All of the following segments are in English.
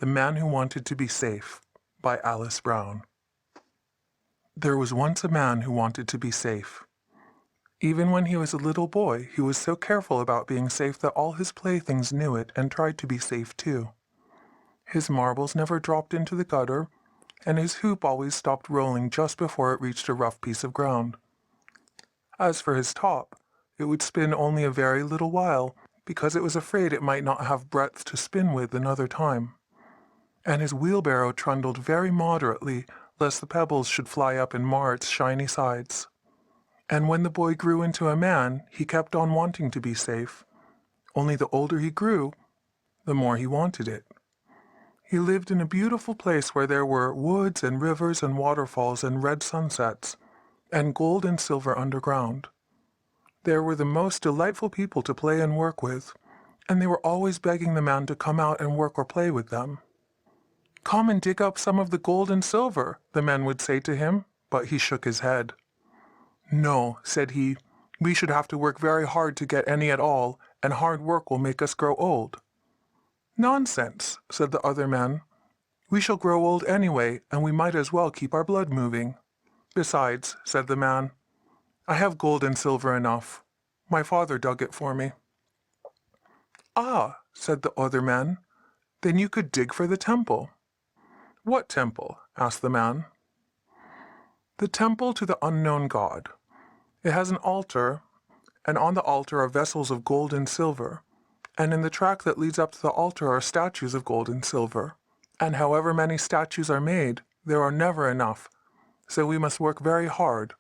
The Man Who Wanted to Be Safe by Alice Brown. There was once a man who wanted to be safe. Even when he was a little boy, he was so careful about being safe that all his playthings knew it and tried to be safe too. His marbles never dropped into the gutter, and his hoop always stopped rolling just before it reached a rough piece of ground. As for his top, it would spin only a very little while, because it was afraid it might not have breadth to spin with another time. And his wheelbarrow trundled very moderately, lest the pebbles should fly up and mar its shiny sides. And when the boy grew into a man, he kept on wanting to be safe. Only the older he grew, the more he wanted it. He lived in a beautiful place where there were woods and rivers and waterfalls and red sunsets, and gold and silver underground. There were the most delightful people to play and work with, and they were always begging the man to come out and work or play with them. "Come and dig up some of the gold and silver," the men would say to him, but he shook his head. "No," said he, "we should have to work very hard to get any at all, and hard work will make us grow old." "Nonsense," said the other men. "We shall grow old anyway, and we might as well keep our blood moving." "Besides," said the man, "I have gold and silver enough. My father dug it for me." "Ah," said the other men, "then you could dig for the temple." "What temple?" asked the man. "The temple to the unknown God. It has an altar, and on the altar are vessels of gold and silver, and in the track that leads up to the altar are statues of gold and silver. And however many statues are made, there are never enough, so we must work very hard,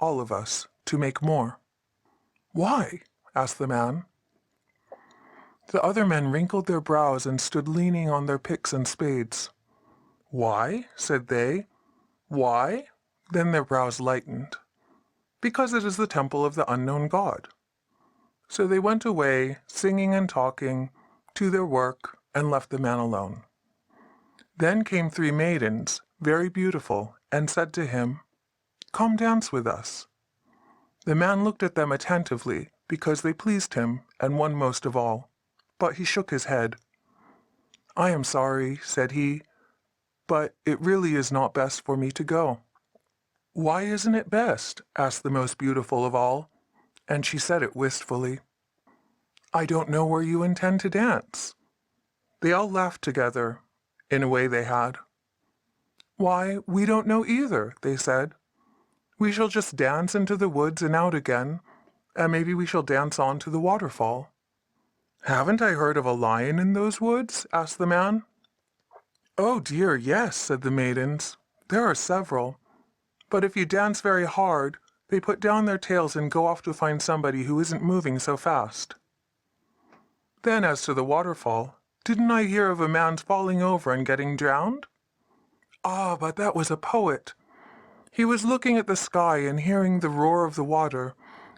all of us, to make more." "Why?" asked the man. The other men wrinkled their brows and stood leaning on their picks and spades. "Why?" said they. "Why?" Then their brows lightened. "Because it is the temple of the unknown God." So they went away, singing and talking, to their work, and left the man alone. Then came 3 maidens, very beautiful, and said to him, "Come dance with us." The man looked at them attentively, because they pleased him, and one most of all. But he shook his head. "I am sorry," said he, "but it really is not best for me to go." "Why isn't it best?" asked the most beautiful of all, and she said it wistfully. "I don't know where you intend to dance." They all laughed together, in a way they had. "Why, we don't know either," they said. "We shall just dance into the woods and out again, and maybe we shall dance on to the waterfall." "Haven't I heard of a lion in those woods?" asked the man. "Oh dear, yes," said the maidens. "There are several. But if you dance very hard, they put down their tails and go off to find somebody who isn't moving so fast." "Then as to the waterfall, didn't I hear of a man falling over and getting drowned?" "Ah, but that was a poet. He was looking at the sky and hearing the roar of the water,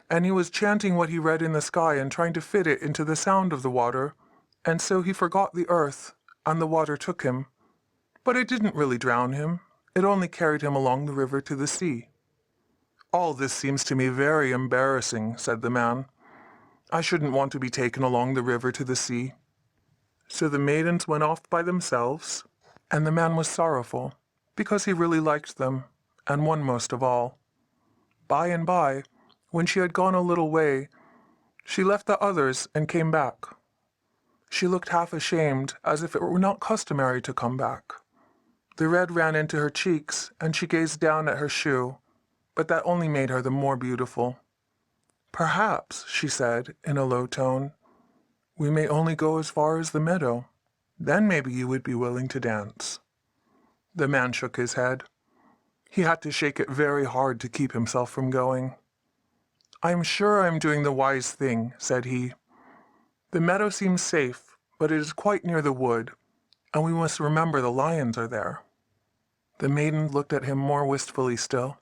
and he was chanting what he read in the sky and trying to fit it into the sound of the water, and so he forgot the earth, and the water took him. But it didn't really drown him. It only carried him along the river to the sea." "All this seems to me very embarrassing," said the man. "I shouldn't want to be taken along the river to the sea." So the maidens went off by themselves, and the man was sorrowful, because he really liked them, and one most of all. By and by, when she had gone a little way, she left the others and came back. She looked half ashamed, as if it were not customary to come back. The red ran into her cheeks, and she gazed down at her shoe, but that only made her the more beautiful. "Perhaps," she said, in a low tone, "we may only go as far as the meadow. Then maybe you would be willing to dance." The man shook his head. He had to shake it very hard to keep himself from going. "I am sure I am doing the wise thing," said he. "The meadow seems safe, but it is quite near the wood, and we must remember the lions are there." The maiden looked at him more wistfully still.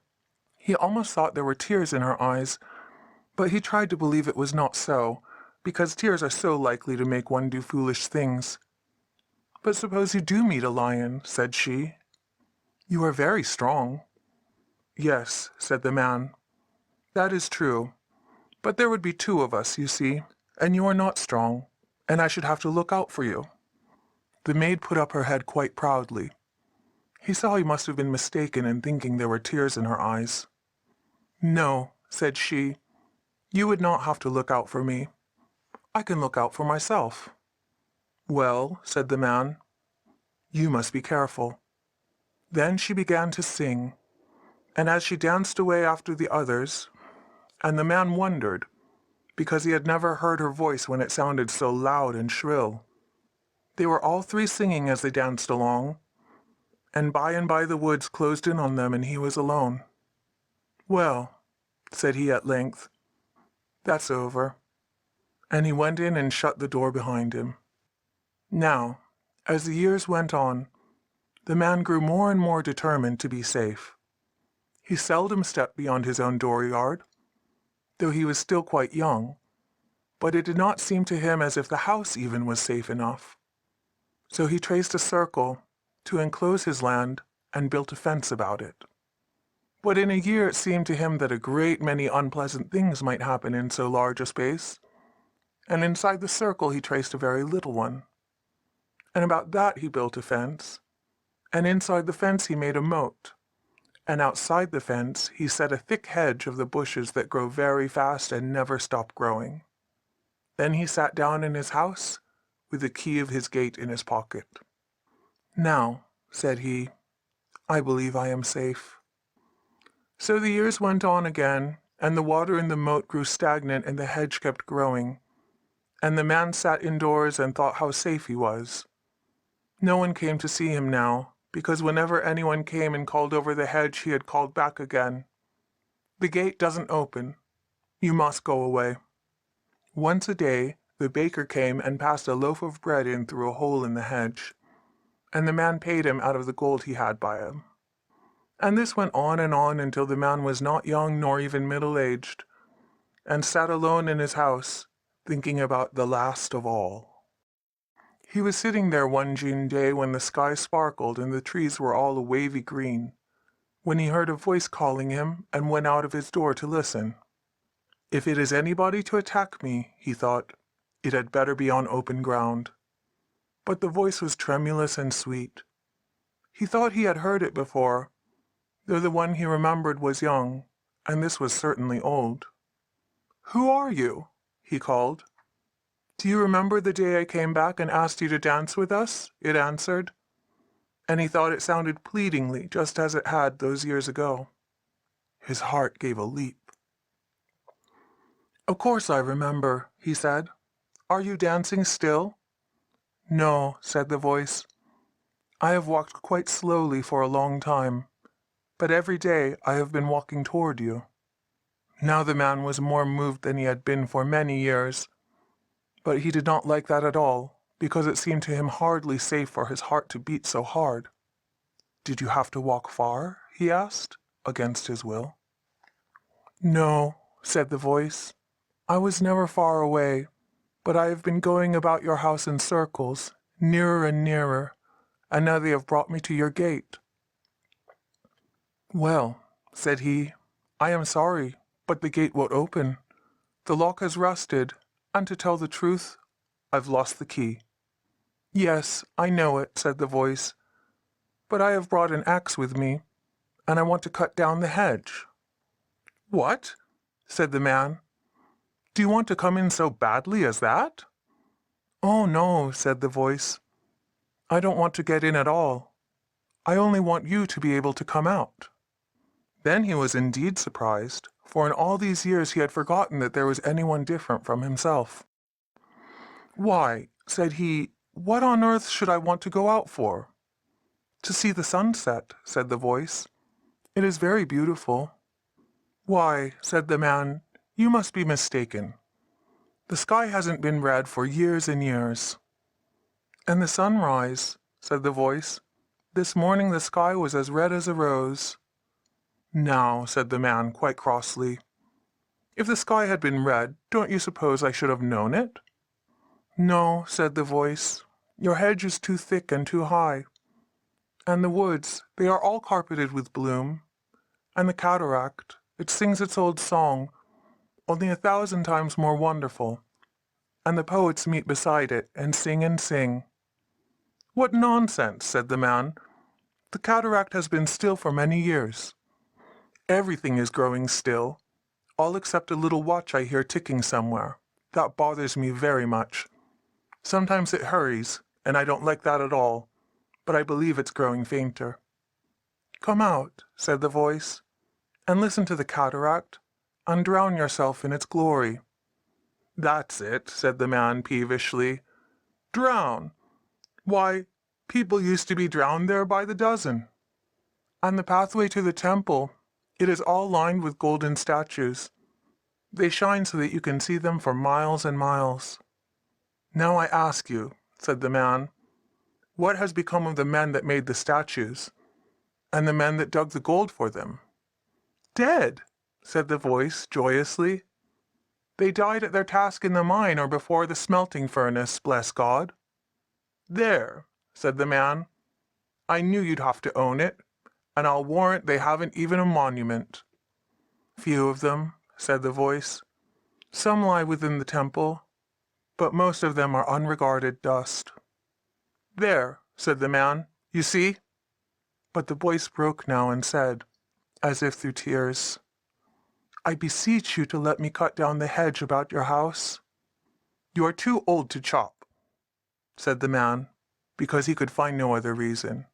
He almost thought there were tears in her eyes, but he tried to believe it was not so, because tears are so likely to make one do foolish things. "But suppose you do meet a lion," said she. "You are very strong." "Yes," said the man. "That is true. But there would be 2 of us, you see, and you are not strong, and I should have to look out for you." The maid put up her head quite proudly. He saw he must have been mistaken in thinking there were tears in her eyes. "No," said she, "you would not have to look out for me. I can look out for myself." "Well," said the man, "you must be careful." Then she began to sing, and as she danced away after the others, and the man wondered, because he had never heard her voice when it sounded so loud and shrill. They were all three singing as they danced along, and by the woods closed in on them and he was alone. "Well," said he at length, "that's over." And he went in and shut the door behind him. Now, as the years went on, the man grew more and more determined to be safe. He seldom stepped beyond his own dooryard, though he was still quite young, but it did not seem to him as if the house even was safe enough. So he traced a circle to enclose his land and built a fence about it. But in a year it seemed to him that a great many unpleasant things might happen in so large a space, and inside the circle he traced a very little one. And about that he built a fence, and inside the fence he made a moat, and outside the fence he set a thick hedge of the bushes that grow very fast and never stop growing. Then he sat down in his house with the key of his gate in his pocket. "Now," said he, "I believe I am safe." So the years went on again, and the water in the moat grew stagnant and the hedge kept growing, and the man sat indoors and thought how safe he was. No one came to see him now, because whenever anyone came and called over the hedge he had called back again, "The gate doesn't open. You must go away." Once a day the baker came and passed a loaf of bread in through a hole in the hedge, and the man paid him out of the gold he had by him. And this went on until the man was not young nor even middle-aged, and sat alone in his house, thinking about the last of all. He was sitting there one June day when the sky sparkled and the trees were all a wavy green, when he heard a voice calling him and went out of his door to listen. "If it is anybody to attack me," he thought, "it had better be on open ground." But the voice was tremulous and sweet. He thought he had heard it before, though the one he remembered was young, and this was certainly old. "Who are you?" he called. "Do you remember the day I came back and asked you to dance with us?" it answered, and he thought it sounded pleadingly, just as it had those years ago. His heart gave a leap. "Of course I remember," he said. "Are you dancing still?" "No," said the voice. "I have walked quite slowly for a long time, but every day I have been walking toward you." Now the man was more moved than he had been for many years, but he did not like that at all, because it seemed to him hardly safe for his heart to beat so hard. "Did you have to walk far?" he asked, against his will. "No," said the voice. "I was never far away, but I have been going about your house in circles, nearer and nearer, and now they have brought me to your gate." "Well," said he, "I am sorry, but the gate won't open. The lock has rusted, and to tell the truth, I've lost the key." "Yes, I know it," said the voice, "but I have brought an axe with me, and I want to cut down the hedge." "What?" said the man. "Do you want to come in so badly as that?" "Oh, no," said the voice. "I don't want to get in at all. I only want you to be able to come out." Then he was indeed surprised, for in all these years he had forgotten that there was anyone different from himself. "Why," said he, "what on earth should I want to go out for?" "To see the sunset," said the voice. "It is very beautiful." "Why," said the man, "you must be mistaken. The sky hasn't been red for years and years." "And the sunrise," said the voice. "This morning the sky was as red as a rose." "Now," said the man, quite crossly, "if the sky had been red, don't you suppose I should have known it?" "No," said the voice, "your hedge is too thick and too high. And the woods, they are all carpeted with bloom. And the cataract, it sings its old song, only 1,000 times more wonderful. And the poets meet beside it and sing and sing. What nonsense, said the man. The cataract has been still for many years. Everything is growing still, all except a little watch I hear ticking somewhere. That bothers me very much. Sometimes it hurries, and I don't like that at all, but I believe it's growing fainter. Come out, said the voice, and listen to the cataract, and drown yourself in its glory. That's it, said the man peevishly. Drown! Why, people used to be drowned there by the dozen. On the pathway to the temple, it is all lined with golden statues. They shine so that you can see them for miles and miles. Now I ask you, said the man, what has become of the men that made the statues, and the men that dug the gold for them? Dead, said the voice joyously. They died at their task in the mine or before the smelting furnace, bless God. There, said the man, I knew you'd have to own it, and I'll warrant they haven't even a monument. Few of them, said the voice. Some lie within the temple, but most of them are unregarded dust. There, said the man, you see? But the voice broke now and said, as if through tears, I beseech you to let me cut down the hedge about your house. You are too old to chop, said the man, because he could find no other reason.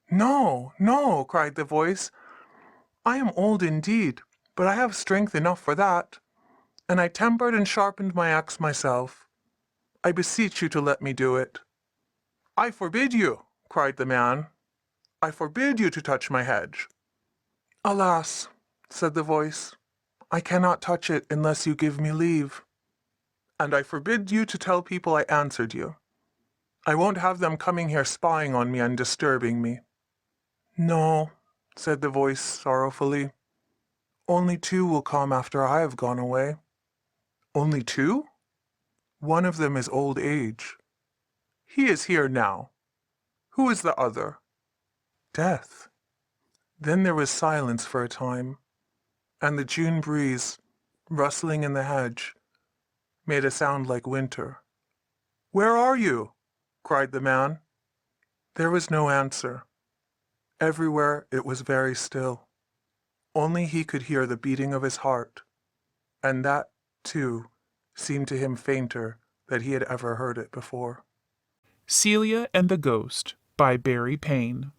No, no, cried the voice. I am old indeed, but I have strength enough for that, and I tempered and sharpened my axe myself. I beseech you to let me do it. I forbid you, cried the man. I forbid you to touch my hedge. Alas, said the voice, I cannot touch it unless you give me leave. And I forbid you to tell people I answered you. I won't have them coming here spying on me and disturbing me. No, said the voice sorrowfully. Only 2 will come after I have gone away. Only 2? One of them is old age. He is here now. Who is the other? Death. Then there was silence for a time, and the June breeze, rustling in the hedge, made a sound like winter. Where are you? Cried the man. There was no answer. Everywhere it was very still. Only he could hear the beating of his heart, and that, too, seemed to him fainter than he had ever heard it before. Celia and the Ghost by Barry Payne.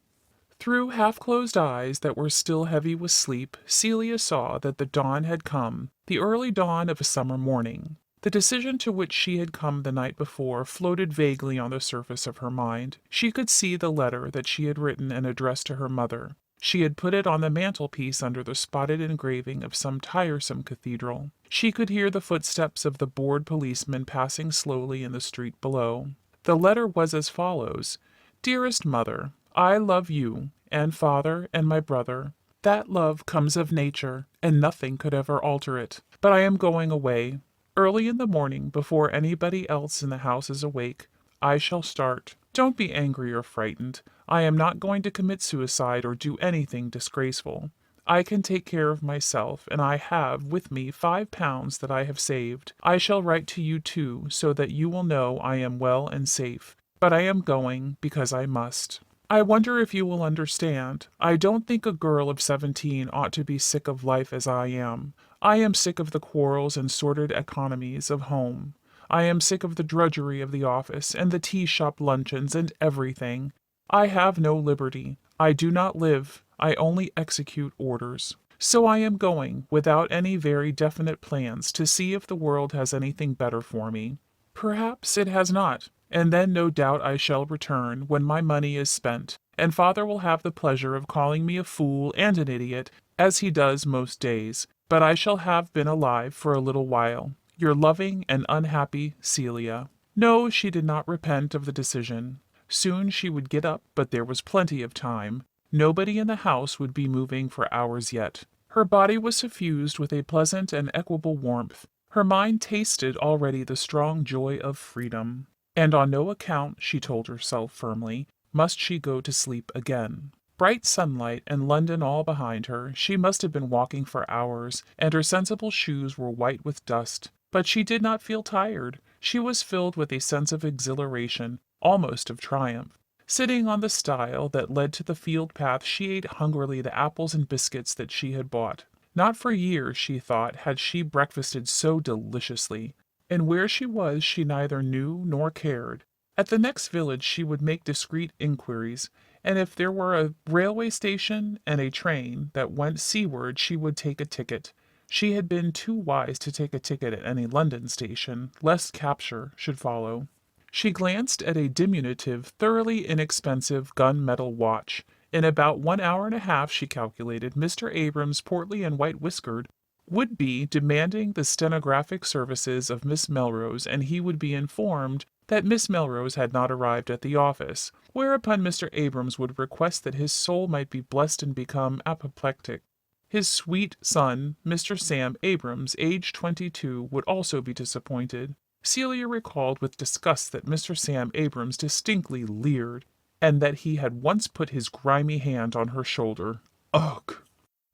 Through half-closed eyes that were still heavy with sleep, Celia saw that the dawn had come, the early dawn of a summer morning. The decision to which she had come the night before floated vaguely on the surface of her mind. She could see the letter that she had written and addressed to her mother. She had put it on the mantelpiece under the spotted engraving of some tiresome cathedral. She could hear the footsteps of the bored policeman passing slowly in the street below. The letter was as follows: Dearest Mother, I love you, and Father, and my brother. That love comes of nature, and nothing could ever alter it. But I am going away. Early in the morning, before anybody else in the house is awake, I shall start. Don't be angry or frightened. I am not going to commit suicide or do anything disgraceful. I can take care of myself, and I have with me £5 that I have saved. I shall write to you too, so that you will know I am well and safe. But I am going because I must. I wonder if you will understand. I don't think a girl of 17 ought to be sick of life as I am. I am sick of the quarrels and sordid economies of home. I am sick of the drudgery of the office and the tea-shop luncheons and everything. I have no liberty. I do not live. I only execute orders. So I am going, without any very definite plans, to see if the world has anything better for me. Perhaps it has not, and then no doubt I shall return when my money is spent, and Father will have the pleasure of calling me a fool and an idiot, as he does most days. But I shall have been alive for a little while. Your loving and unhappy Celia. No, she did not repent of the decision. Soon she would get up, but there was plenty of time. Nobody in the house would be moving for hours yet. Her body was suffused with a pleasant and equable warmth. Her mind tasted already the strong joy of freedom. And on no account, she told herself firmly, must she go to sleep again. Bright sunlight and London all behind her, she must have been walking for hours, and her sensible shoes were white with dust. But she did not feel tired. She was filled with a sense of exhilaration, almost of triumph. Sitting on the stile that led to the field path, she ate hungrily the apples and biscuits that she had bought. Not for years, she thought, had she breakfasted so deliciously, and where she was she neither knew nor cared. At the next village she would make discreet inquiries, and if there were a railway station and a train that went seaward she would take a ticket. She had been too wise to take a ticket at any London station, lest capture should follow. She glanced at a diminutive, thoroughly inexpensive gun-metal watch. In about 1 hour and a half, she calculated, Mr. Abrams, portly and white-whiskered, would be demanding the stenographic services of Miss Melrose, and he would be informed that Miss Melrose had not arrived at the office, whereupon Mr. Abrams would request that his soul might be blessed and become apoplectic. His sweet son, Mr. Sam Abrams, aged 22, would also be disappointed. Celia recalled with disgust that Mr. Sam Abrams distinctly leered, and that he had once put his grimy hand on her shoulder. Ugh!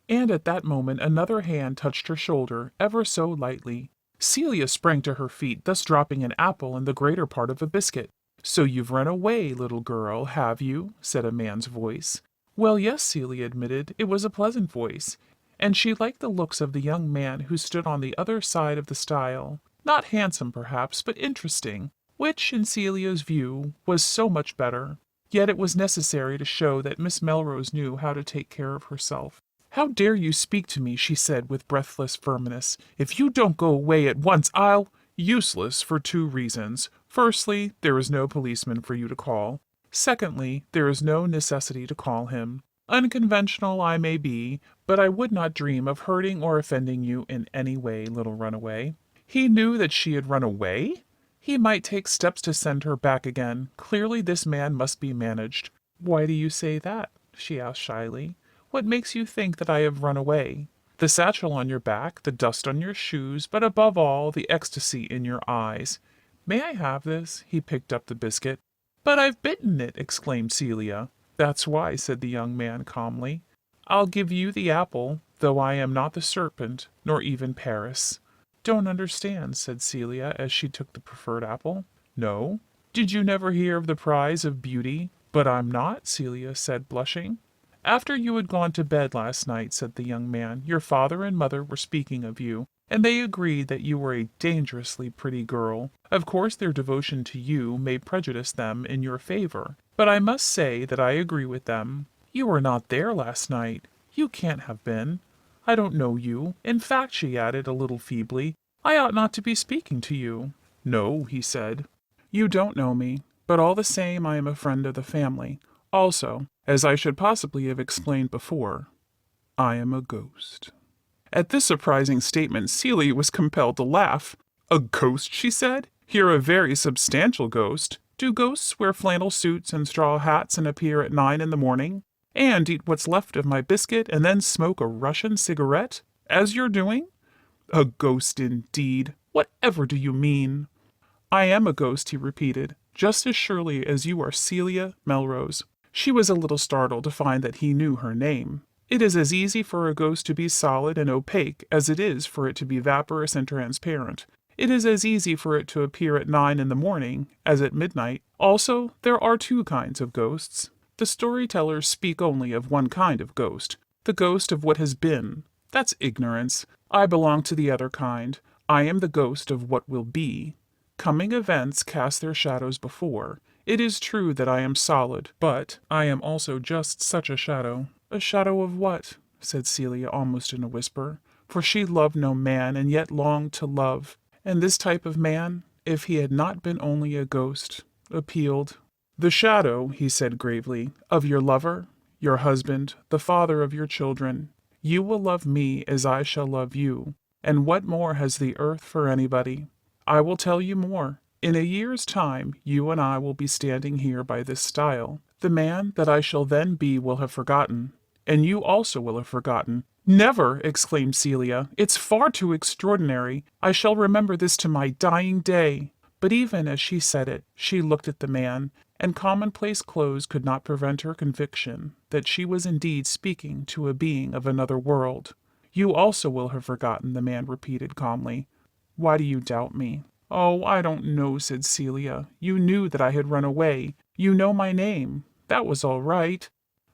And at that moment another hand touched her shoulder, ever so lightly. Celia sprang to her feet, thus dropping an apple and the greater part of a biscuit. "So you've run away, little girl, have you?" said a man's voice. Well, yes, Celia admitted. It was a pleasant voice, and she liked the looks of the young man who stood on the other side of the stile. Not handsome, perhaps, but interesting, which, in Celia's view, was so much better. Yet it was necessary to show that Miss Melrose knew how to take care of herself. "How dare you speak to me?" she said with breathless firmness. "If you don't go away at once, I'll—" "Useless for 2 reasons. Firstly, there is no policeman for you to call. Secondly, there is no necessity to call him. Unconventional I may be, but I would not dream of hurting or offending you in any way, little runaway." He knew that she had run away? He might take steps to send her back again. Clearly this man must be managed. "Why do you say that?" she asked shyly. "What makes you think that I have run away?" "The satchel on your back, the dust on your shoes, but above all, the ecstasy in your eyes. May I have this?" He picked up the biscuit. "But I've bitten it!" exclaimed Celia. "That's why," said the young man calmly. "I'll give you the apple, though I am not the serpent, nor even Paris." "Don't understand," said Celia as she took the preferred apple. "No? Did you never hear of the prize of beauty?" "But I'm not," Celia said, blushing. "After you had gone to bed last night," said the young man, "your father and mother were speaking of you, and they agreed that you were a dangerously pretty girl. Of course their devotion to you may prejudice them in your favor, but I must say that I agree with them. You were not there last night. You can't have been. I don't know you. In fact," she added a little feebly, "I ought not to be speaking to you." "No," he said. "You don't know me, but all the same I am a friend of the family. Also, as I should possibly have explained before, I am a ghost." At this surprising statement, Celia was compelled to laugh. "A ghost?" she said. "You're a very substantial ghost. Do ghosts wear flannel suits and straw hats and appear at 9 in the morning? And eat what's left of my biscuit and then smoke a Russian cigarette, as you're doing? A ghost indeed! Whatever do you mean?" "I am a ghost," he repeated, "just as surely as you are Celia Melrose." She was a little startled to find that he knew her name. It is as easy for a ghost to be solid and opaque as it is for it to be vaporous and transparent. It is as easy for it to appear at 9 in the morning as at midnight. Also, there are 2 kinds of ghosts. The storytellers speak only of one kind of ghost, the ghost of what has been. That's ignorance. I belong to the other kind. I am the ghost of what will be. Coming events cast their shadows before. It is true that I am solid, but I am also just such a shadow. "A shadow of what?" said Celia almost in a whisper, for she loved no man and yet longed to love. And this type of man, if he had not been only a ghost, appealed. "The shadow," he said gravely, "of your lover, your husband, the father of your children. You will love me as I shall love you, and what more has the earth for anybody? I will tell you more. In a year's time you and I will be standing here by this stile. The man that I shall then be will have forgotten, and you also will have forgotten." "Never!" exclaimed Celia. "It's far too extraordinary. I shall remember this to my dying day." But even as she said it, she looked at the man, and commonplace clothes could not prevent her conviction that she was indeed speaking to a being of another world. "You also will have forgotten," the man repeated calmly. "Why do you doubt me?" Oh, I don't know, said Celia. You knew that I had run away. You know my name. That was all right.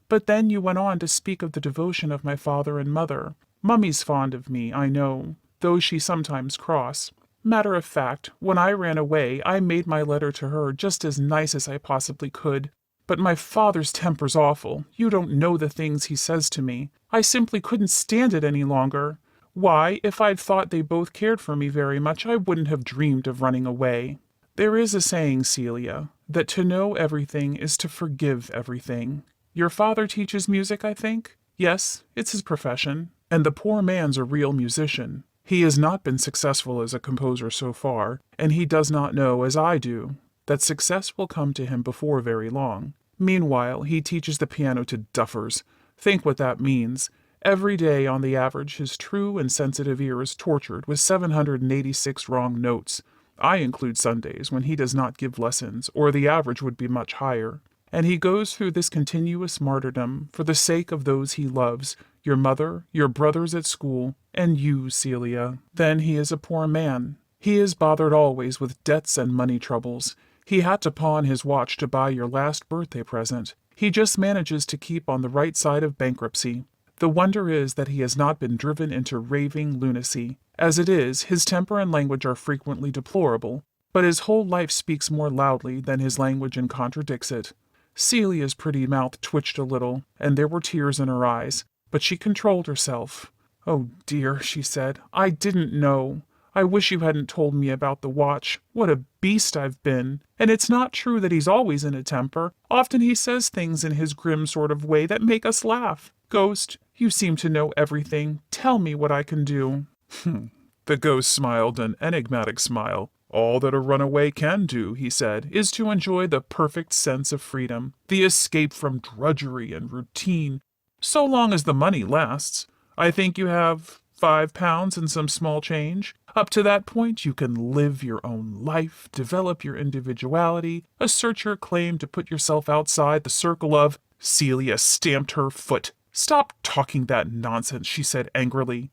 But then you went on to speak of the devotion of my father and mother. Mummy's fond of me, I know, though she's sometimes cross. Matter of fact, when I ran away, I made my letter to her just as nice as I possibly could. But my father's temper's awful. You don't know the things he says to me. I simply couldn't stand it any longer. Why, if I'd thought they both cared for me very much, I wouldn't have dreamed of running away. There is a saying, Celia, that to know everything is to forgive everything. Your father teaches music, I think? Yes, it's his profession. And the poor man's a real musician. He has not been successful as a composer so far, and he does not know, as I do, that success will come to him before very long. Meanwhile, he teaches the piano to duffers. Think what that means. Every day, on the average, his true and sensitive ear is tortured with 786 wrong notes. I include Sundays, when he does not give lessons, or the average would be much higher. And he goes through this continuous martyrdom for the sake of those he loves, your mother, your brothers at school, and you, Celia. Then he is a poor man. He is bothered always with debts and money troubles. He had to pawn his watch to buy your last birthday present. He just manages to keep on the right side of bankruptcy. The wonder is that he has not been driven into raving lunacy. As it is, his temper and language are frequently deplorable, but his whole life speaks more loudly than his language and contradicts it. Celia's pretty mouth twitched a little, and there were tears in her eyes, but she controlled herself. "Oh dear," she said, "I didn't know. I wish you hadn't told me about the watch. What a beast I've been. And it's not true that he's always in a temper. Often he says things in his grim sort of way that make us laugh. Ghost, you seem to know everything. Tell me what I can do." The ghost smiled an enigmatic smile. "All that a runaway can do," he said, "is to enjoy the perfect sense of freedom, the escape from drudgery and routine, so long as the money lasts. I think you have £5 and some small change. Up to that point, you can live your own life, develop your individuality, assert your claim to put yourself outside the circle of—" Celia stamped her foot. "Stop talking that nonsense," she said angrily.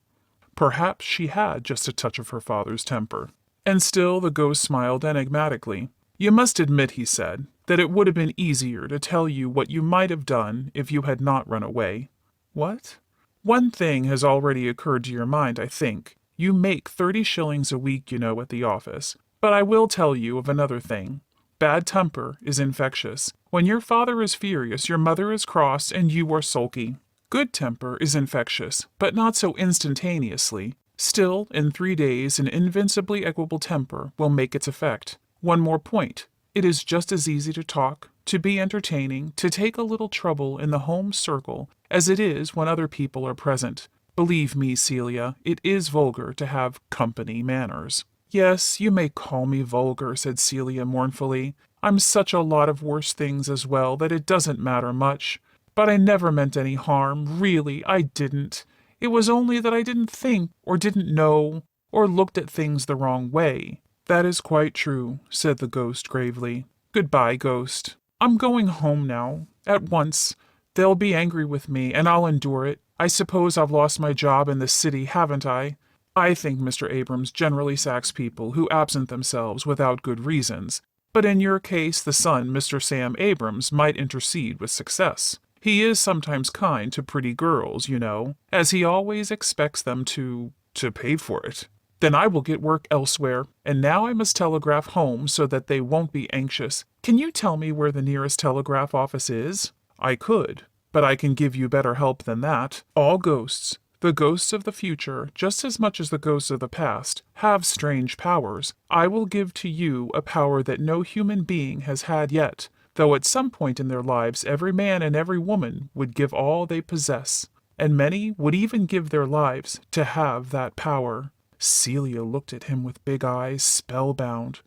Perhaps she had just a touch of her father's temper. And still the ghost smiled enigmatically. "You must admit," he said, "that it would have been easier to tell you what you might have done if you had not run away." "What?" "One thing has already occurred to your mind, I think. You make 30 shillings a week, you know, at the office. But I will tell you of another thing. Bad temper is infectious. When your father is furious, your mother is cross, and you are sulky. Good temper is infectious, but not so instantaneously. Still, in 3 days, an invincibly equable temper will make its effect. One more point. It is just as easy to talk, to be entertaining, to take a little trouble in the home circle, as it is when other people are present. Believe me, Celia, it is vulgar to have company manners." "Yes, you may call me vulgar," said Celia mournfully. "I'm such a lot of worse things as well that it doesn't matter much. But I never meant any harm, really, I didn't. It was only that I didn't think, or didn't know, or looked at things the wrong way." "That is quite true," said the ghost gravely. "Goodbye, ghost. I'm going home now, at once. They'll be angry with me, and I'll endure it. I suppose I've lost my job in the city, haven't I? I think Mr. Abrams generally sacks people who absent themselves without good reasons, but in your case the son, Mr. Sam Abrams, might intercede with success. He is sometimes kind to pretty girls, you know, as he always expects them to pay for it. Then I will get work elsewhere, and now I must telegraph home so that they won't be anxious. Can you tell me where the nearest telegraph office is?" "I could, but I can give you better help than that. All ghosts, the ghosts of the future, just as much as the ghosts of the past, have strange powers. I will give to you a power that no human being has had yet, though at some point in their lives every man and every woman would give all they possess, and many would even give their lives to have that power." Celia looked at him with big eyes, spellbound.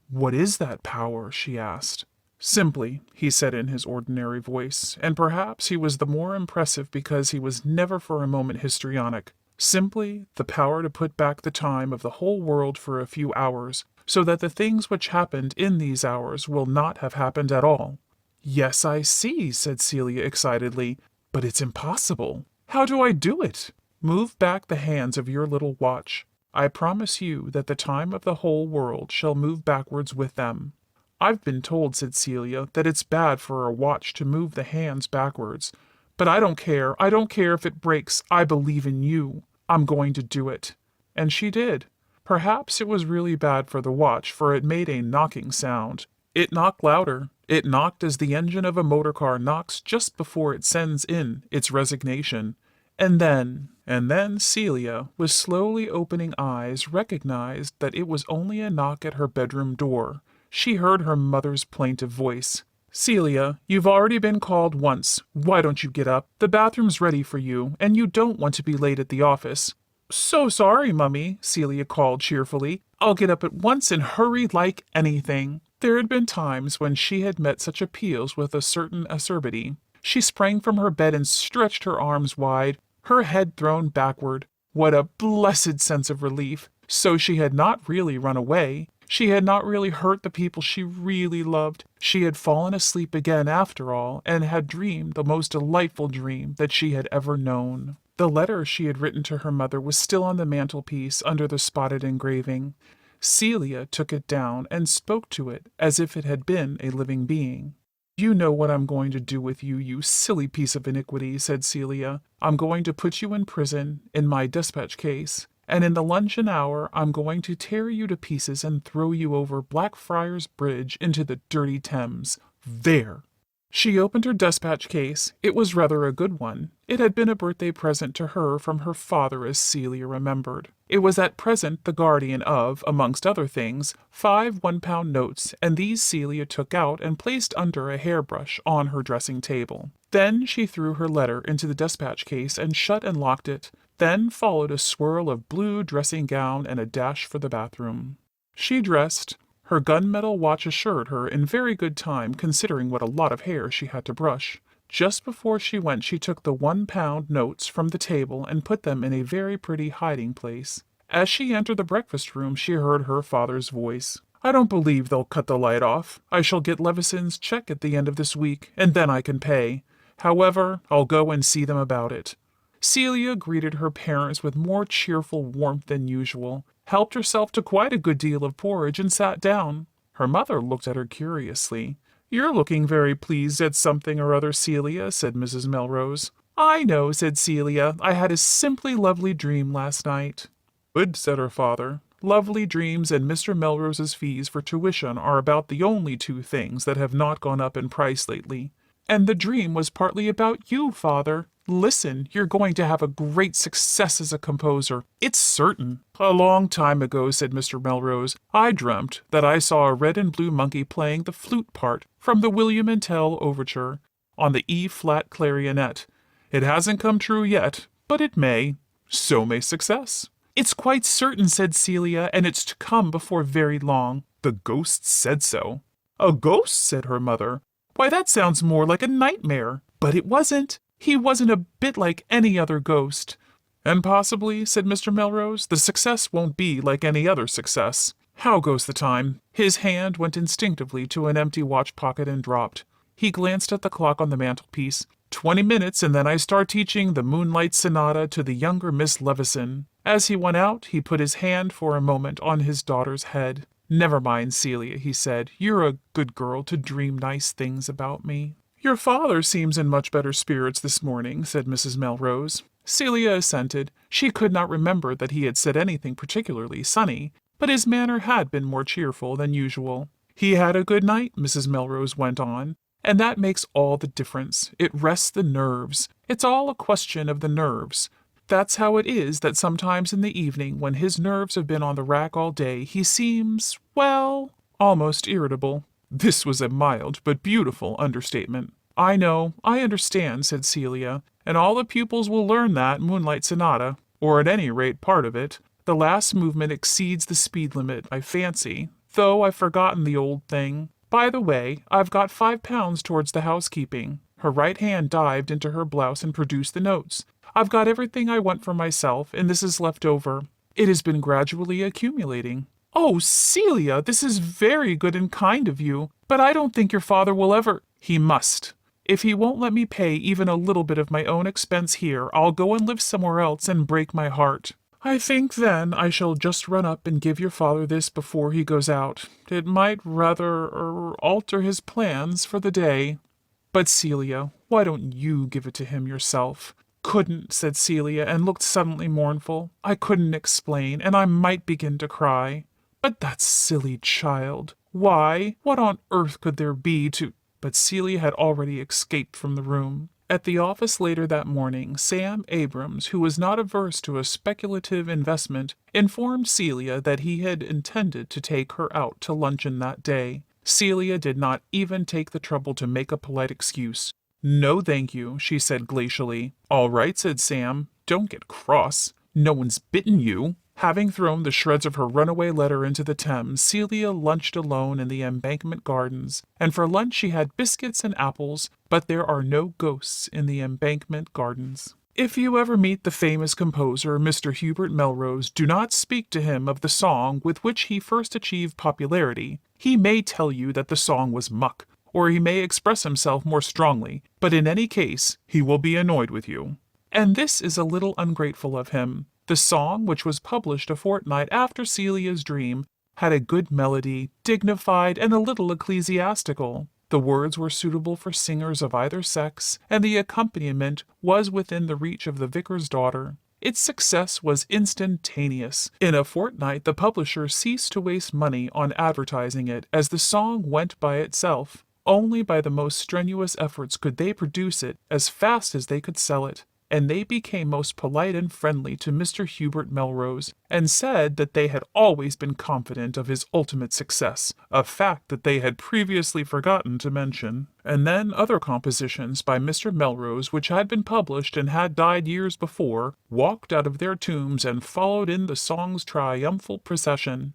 "What is that power?" she asked. "Simply," he said in his ordinary voice, and perhaps he was the more impressive because he was never for a moment histrionic, "simply the power to put back the time of the whole world for a few hours, so that the things which happened in these hours will not have happened at all." "Yes, I see," said Celia excitedly, "but it's impossible. How do I do it?" "Move back the hands of your little watch. I promise you that the time of the whole world shall move backwards with them. I've been told, said Celia, that it's bad for a watch to move the hands backwards. But I don't care. I don't care if it breaks. I believe in you. I'm going to do it. And she did. Perhaps it was really bad for the watch, for it made a knocking sound. It knocked louder. It knocked as the engine of a motor car knocks just before it sends in its resignation. And then Celia, with slowly opening eyes, recognized that it was only a knock at her bedroom door. She heard her mother's plaintive voice. Celia, you've already been called once. Why don't you get up? The bathroom's ready for you, and you don't want to be late at the office. So sorry, Mummy, Celia called cheerfully. I'll get up at once and hurry like anything. There had been times when she had met such appeals with a certain acerbity. She sprang from her bed and stretched her arms wide, her head thrown backward. What a blessed sense of relief! So she had not really run away. She had not really hurt the people she really loved. She had fallen asleep again after all, and had dreamed the most delightful dream that she had ever known. The letter she had written to her mother was still on the mantelpiece under the spotted engraving. Celia took it down and spoke to it as if it had been a living being. You know what I'm going to do with you, you silly piece of iniquity, said Celia. I'm going to put you in prison, in my dispatch case, and in the luncheon hour I'm going to tear you to pieces and throw you over Blackfriars Bridge into the dirty Thames. There! She opened her dispatch case. It was rather a good one. It had been a birthday present to her from her father, as Celia remembered. It was at present the guardian of, amongst other things, 5 one-pound notes, and these Celia took out and placed under a hairbrush on her dressing-table. Then she threw her letter into the dispatch case and shut and locked it. Then followed a swirl of blue dressing-gown and a dash for the bathroom. She dressed. Her gunmetal watch assured her in very good time, considering what a lot of hair she had to brush. Just before she went, she took the 1-pound notes from the table and put them in a very pretty hiding place. As she entered the breakfast room, she heard her father's voice. I don't believe they'll cut the light off. I shall get Levison's check at the end of this week, and then I can pay. However, I'll go and see them about it. Celia greeted her parents with more cheerful warmth than usual, helped herself to quite a good deal of porridge, and sat down. Her mother looked at her curiously. You're looking very pleased at something or other, Celia, said Mrs. Melrose. I know, said Celia. I had a simply lovely dream last night. Good, said her father. Lovely dreams and Mr. Melrose's fees for tuition are about the only 2 things that have not gone up in price lately. And the dream was partly about you, father. Listen, you're going to have a great success as a composer. It's certain. A long time ago, said Mr. Melrose, I dreamt that I saw a red and blue monkey playing the flute part from the William and Tell overture on the E-flat clarionet. It hasn't come true yet, but it may. So may success. It's quite certain, said Celia, and it's to come before very long. The ghost said so. A ghost, said her mother. Why, that sounds more like a nightmare. But it wasn't. He wasn't a bit like any other ghost. And possibly, said Mr. Melrose, the success won't be like any other success. How goes the time? His hand went instinctively to an empty watch pocket and dropped. He glanced at the clock on the mantelpiece. 20 minutes, and then I start teaching the Moonlight Sonata to the younger Miss Levison. As he went out, he put his hand for a moment on his daughter's head. Never mind, Celia, he said. You're a good girl to dream nice things about me. Your father seems in much better spirits this morning, said Mrs. Melrose. Celia assented. She could not remember that he had said anything particularly sunny, but his manner had been more cheerful than usual. He had a good night, Mrs. Melrose went on, and that makes all the difference. It rests the nerves. It's all a question of the nerves. That's how it is that sometimes in the evening, when his nerves have been on the rack all day, he seems, well, almost irritable. This was a mild but beautiful understatement. I know, I understand, said Celia, and all the pupils will learn that Moonlight Sonata, or at any rate part of it. The last movement exceeds the speed limit, I fancy, though I've forgotten the old thing. By the way, I've got £5 towards the housekeeping. Her right hand dived into her blouse and produced the notes. I've got everything I want for myself, and this is left over. It has been gradually accumulating. Oh, Celia, this is very good and kind of you, but I don't think your father will ever— He must. If he won't let me pay even a little bit of my own expense here, I'll go and live somewhere else and break my heart. I think then I shall just run up and give your father this before he goes out. It might rather alter his plans for the day. But Celia, why don't you give it to him yourself? Couldn't, said Celia, and looked suddenly mournful. I couldn't explain, and I might begin to cry. But that silly child. Why? What on earth could there be to— But Celia had already escaped from the room. At the office later that morning, Sam Abrams, who was not averse to a speculative investment, informed Celia that he had intended to take her out to luncheon that day. Celia did not even take the trouble to make a polite excuse. No, thank you, she said glacially. All right, said Sam. Don't get cross. No one's bitten you. Having thrown the shreds of her runaway letter into the Thames, Celia lunched alone in the Embankment Gardens, and for lunch she had biscuits and apples, but there are no ghosts in the Embankment Gardens. If you ever meet the famous composer, Mr. Hubert Melrose, do not speak to him of the song with which he first achieved popularity. He may tell you that the song was muck, or he may express himself more strongly, but in any case he will be annoyed with you. And this is a little ungrateful of him. The song, which was published a fortnight after Celia's dream, had a good melody, dignified and a little ecclesiastical. The words were suitable for singers of either sex, and the accompaniment was within the reach of the vicar's daughter. Its success was instantaneous. In a fortnight the publisher ceased to waste money on advertising it, as the song went by itself. Only by the most strenuous efforts could they produce it as fast as they could sell it. And they became most polite and friendly to Mr. Hubert Melrose, and said that they had always been confident of his ultimate success, a fact that they had previously forgotten to mention. And then other compositions by Mr. Melrose, which had been published and had died years before, walked out of their tombs and followed in the song's triumphal procession.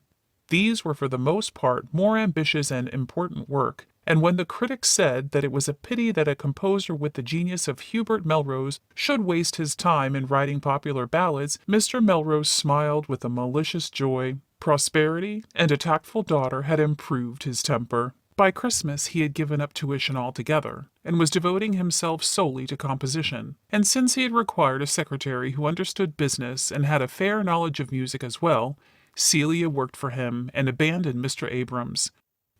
These were for the most part more ambitious and important work, and when the critics said that it was a pity that a composer with the genius of Hubert Melrose should waste his time in writing popular ballads, Mr. Melrose smiled with a malicious joy. Prosperity and a tactful daughter had improved his temper. By Christmas he had given up tuition altogether, and was devoting himself solely to composition. And since he had required a secretary who understood business and had a fair knowledge of music as well, Celia worked for him and abandoned Mr. Abrams.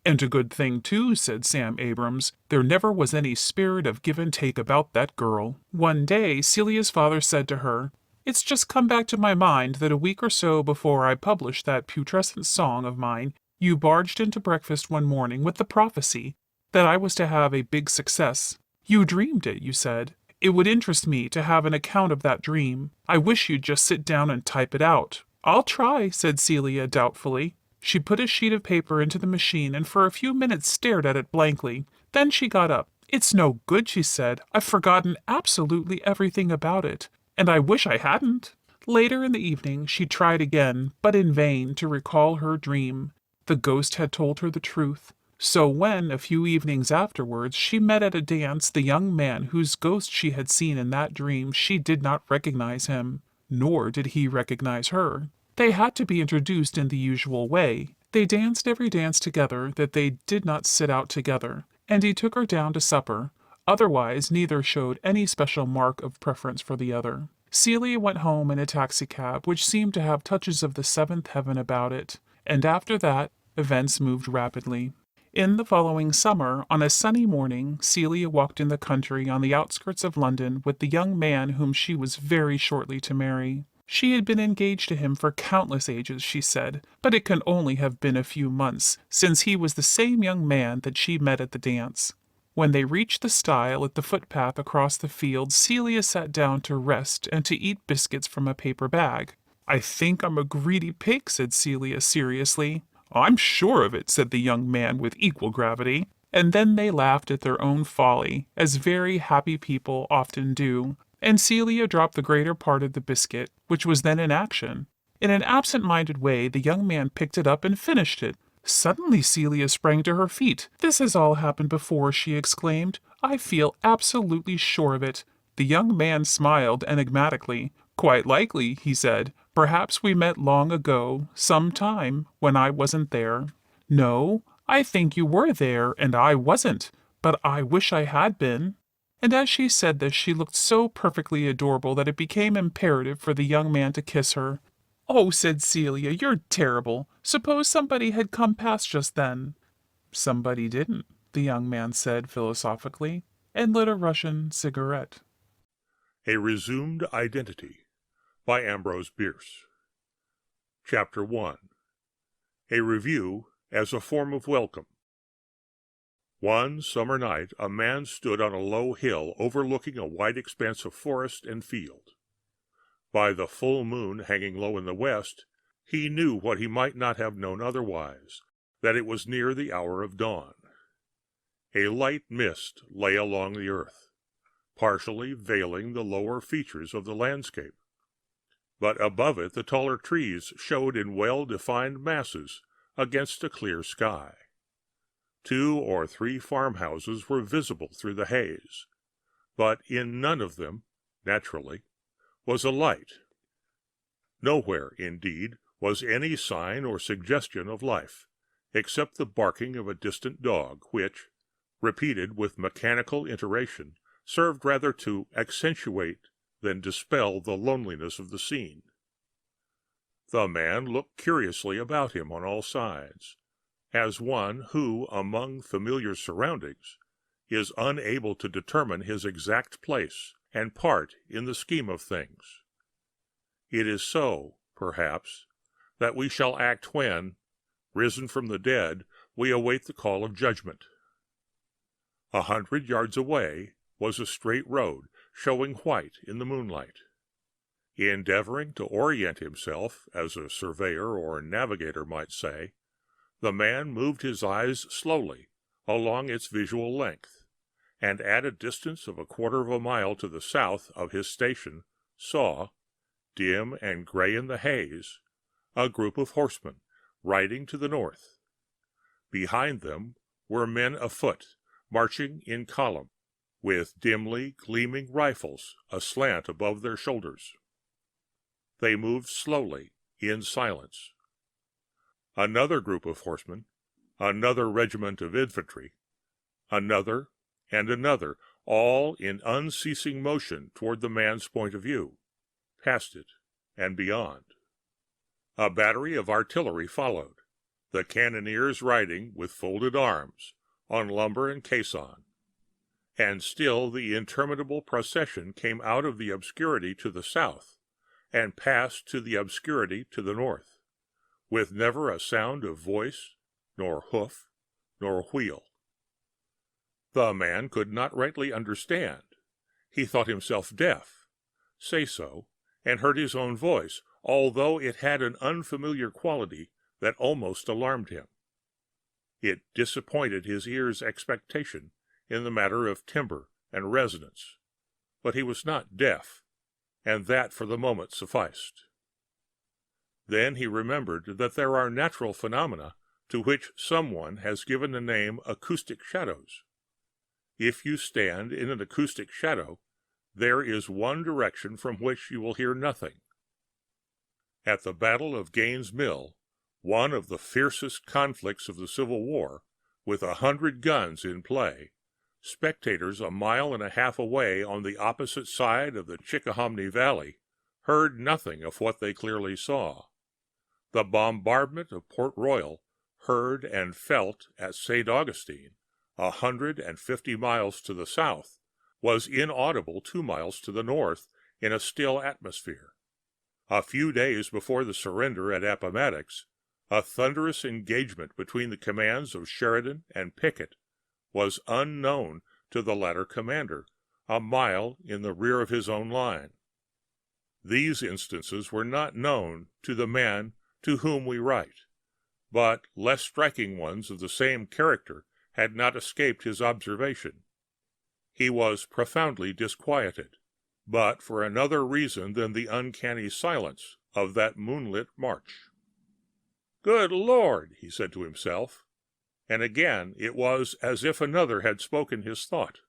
And a good thing, too, said Sam Abrams. There never was any spirit of give and take about that girl. One day Celia's father said to her, It's just come back to my mind that a week or so before I published that putrescent song of mine, you barged into breakfast one morning with the prophecy that I was to have a big success. You dreamed it, you said. It would interest me to have an account of that dream. I wish you'd just sit down and type it out. I'll try, said Celia doubtfully. She put a sheet of paper into the machine and for a few minutes stared at it blankly. Then she got up. It's no good, she said. I've forgotten absolutely everything about it, and I wish I hadn't. Later in the evening she tried again, but in vain, to recall her dream. The ghost had told her the truth. So when, a few evenings afterwards, she met at a dance the young man whose ghost she had seen in that dream, she did not recognize him, nor did he recognize her. They had to be introduced in the usual way. They danced every dance together that they did not sit out together, and he took her down to supper. Otherwise, neither showed any special mark of preference for the other. Celia went home in a taxicab, which seemed to have touches of the seventh heaven about it, and after that, events moved rapidly. In the following summer, on a sunny morning, Celia walked in the country on the outskirts of London with the young man whom she was very shortly to marry. She had been engaged to him for countless ages, she said, but it can only have been a few months, since he was the same young man that she met at the dance. When they reached the stile at the footpath across the field, Celia sat down to rest and to eat biscuits from a paper bag. I think I'm a greedy pig, said Celia seriously. I'm sure of it, said the young man with equal gravity. And then they laughed at their own folly, as very happy people often do. And Celia dropped the greater part of the biscuit, which was then in action. In an absent-minded way, the young man picked it up and finished it. Suddenly Celia sprang to her feet. This has all happened before, she exclaimed. I feel absolutely sure of it. The young man smiled enigmatically. Quite likely, he said. Perhaps we met long ago, some time, when I wasn't there. No, I think you were there, and I wasn't. But I wish I had been. And as she said this, she looked so perfectly adorable that it became imperative for the young man to kiss her. "Oh," said Celia, "you're terrible. Suppose somebody had come past just then." "Somebody didn't," the young man said philosophically, and lit a Russian cigarette. A Resumed Identity by Ambrose Bierce. Chapter 1. A Review as a Form of Welcome. One summer night a man stood on a low hill overlooking a wide expanse of forest and field. By the full moon hanging low in the west, he knew what he might not have known otherwise, that it was near the hour of dawn. A light mist lay along the earth, partially veiling the lower features of the landscape, but above it the taller trees showed in well-defined masses against a clear sky. 2 or 3 farmhouses were visible through the haze, but in none of them, naturally, was a light. Nowhere, indeed, was any sign or suggestion of life, except the barking of a distant dog, which, repeated with mechanical iteration, served rather to accentuate than dispel the loneliness of the scene. The man looked curiously about him on all sides, as one who, among familiar surroundings, is unable to determine his exact place and part in the scheme of things. It is so, perhaps, that we shall act when, risen from the dead, we await the call of judgment. 100 yards away was a straight road showing white in the moonlight. Endeavoring to orient himself, as a surveyor or navigator might say, the man moved his eyes slowly along its visual length, and at a distance of 1/4 of a mile to the south of his station saw, dim and gray in the haze, a group of horsemen riding to the north. Behind them were men afoot, marching in column, with dimly gleaming rifles aslant above their shoulders. They moved slowly, in silence. Another group of horsemen, another regiment of infantry, another and another, all in unceasing motion toward the man's point of view, past it and beyond. A battery of artillery followed, the cannoneers riding with folded arms on lumber and caisson. And still the interminable procession came out of the obscurity to the south, and passed to the obscurity to the north, with never a sound of voice, nor hoof, nor wheel. The man could not rightly understand. He thought himself deaf, say so, and heard his own voice, although it had an unfamiliar quality that almost alarmed him. It disappointed his ear's expectation in the matter of timbre and resonance, but he was not deaf, and that for the moment sufficed. Then he remembered that there are natural phenomena to which someone has given the name acoustic shadows. If you stand in an acoustic shadow, there is one direction from which you will hear nothing. At the Battle of Gaines' Mill, one of the fiercest conflicts of the Civil War, with 100 guns in play, spectators 1.5 miles away on the opposite side of the Chickahominy Valley heard nothing of what they clearly saw. The bombardment of Port Royal, heard and felt at St. Augustine, 150 miles to the south, was inaudible 2 miles to the north in a still atmosphere. A few days before the surrender at Appomattox, a thunderous engagement between the commands of Sheridan and Pickett was unknown to the latter commander, 1 mile in the rear of his own line. These instances were not known to the man to whom we write, but less striking ones of the same character had not escaped his observation. He was profoundly disquieted, but for another reason than the uncanny silence of that moonlit march. "Good Lord!" he said to himself, and again it was as if another had spoken his thought.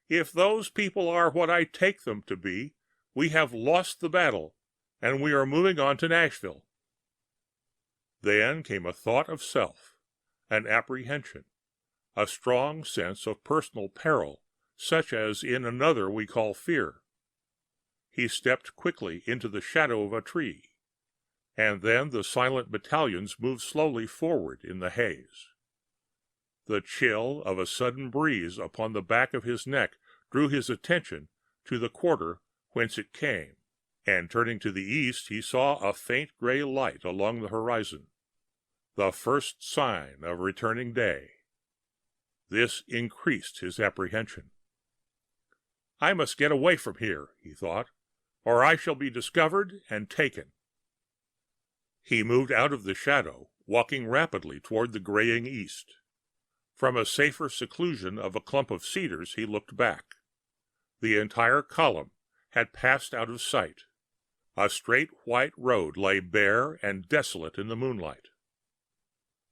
"If those people are what I take them to be, we have lost the battle, and we are moving on to Nashville." Then came a thought of self, an apprehension, a strong sense of personal peril, such as in another we call fear. He stepped quickly into the shadow of a tree, and then the silent battalions moved slowly forward in the haze. The chill of a sudden breeze upon the back of his neck drew his attention to the quarter whence it came, and turning to the east he saw a faint gray light along the horizon, the first sign of returning day. This increased his apprehension. "I must get away from here," he thought, "or I shall be discovered and taken." He moved out of the shadow, walking rapidly toward the graying east. From a safer seclusion of a clump of cedars he looked back. The entire column had passed out of sight. A straight white road lay bare and desolate in the moonlight.